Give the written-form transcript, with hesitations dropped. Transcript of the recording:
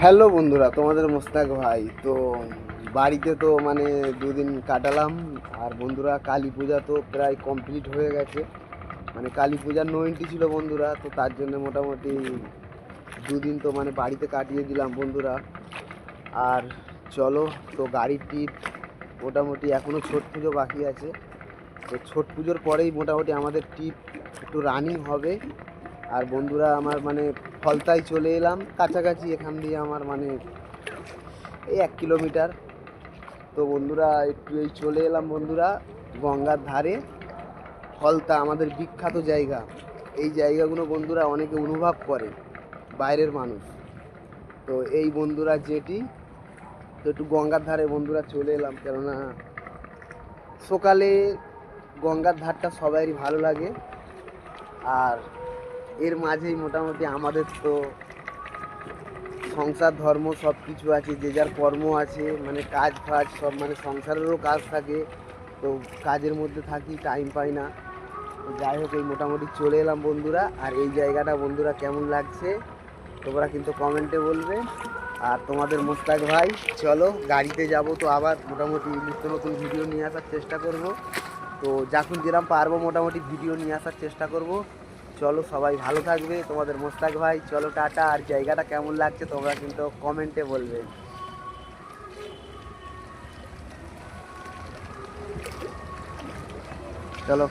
Hello বন্ধুরা, তোমাদের মোস্তাক ভাই। তো বাড়িতে তো মানে দুদিন কাটালাম। আর বন্ধুরা, কালী পূজা তো প্রায় কমপ্লিট হয়ে গেছে। মানে কালী পূজার নইনটি ছিল বন্ধুরা, তো তার জন্য মোটামুটি দুদিন তো মানে বাড়িতে কাটিয়ে দিলাম বন্ধুরা। আর চলো, তো গাড়ির ট্রিপ মোটামুটি এখনও ছট পুজো বাকি আছে। তো ছট পুজোর পরেই মোটামুটি আমাদের ট্রিপ একটু রানিং হবে। আর বন্ধুরা, আমার মানে ফলতায় চলে এলাম, কাছাকাছি এখান দিয়ে আমার মানে এই 1 কিলোমিটার। তো বন্ধুরা, একটু এই চলে এলাম বন্ধুরা গঙ্গার ধারে। ফলতা আমাদের বিখ্যাত জায়গা। এই জায়গাগুলো বন্ধুরা অনেকে অনুভব করে, বাইরের মানুষ। তো এই বন্ধুরা যেটি, তো একটু গঙ্গার ধারে বন্ধুরা চলে এলাম, কেননা সকালে গঙ্গার ধারটা সবারই ভালো লাগে। আর এর মাঝেই মোটামুটি আমাদের তো সংসার ধর্ম সব কিছু আছে, যে যার কর্ম আছে, মানে কাজ ফাজ সব, মানে সংসারেরও কাজ থাকে। তো কাজের মধ্যে থাকি, টাইম পাই না। তো যাই হোক, এই মোটামুটি চলে এলাম বন্ধুরা। আর এই জায়গাটা বন্ধুরা কেমন লাগছে তোমরা কিন্তু কমেন্টে বলবে। আর তোমাদের মোস্তাক ভাই, চলো গাড়িতে যাব, তো আবার মোটামুটি নিত্য নতুন ভিডিও নিয়ে আসার চেষ্টা করব। তো যখন যেরকম পারবো মোটামুটি ভিডিও নিয়ে আসার চেষ্টা করব। চলো, সবাই ভালো থাকবে, তোমাদের মোস্তাক ভাই। চলো, টাটা। আর জায়গাটা কেমন লাগছে তোমরা কিন্তু কমেন্টে বলবে। চলো।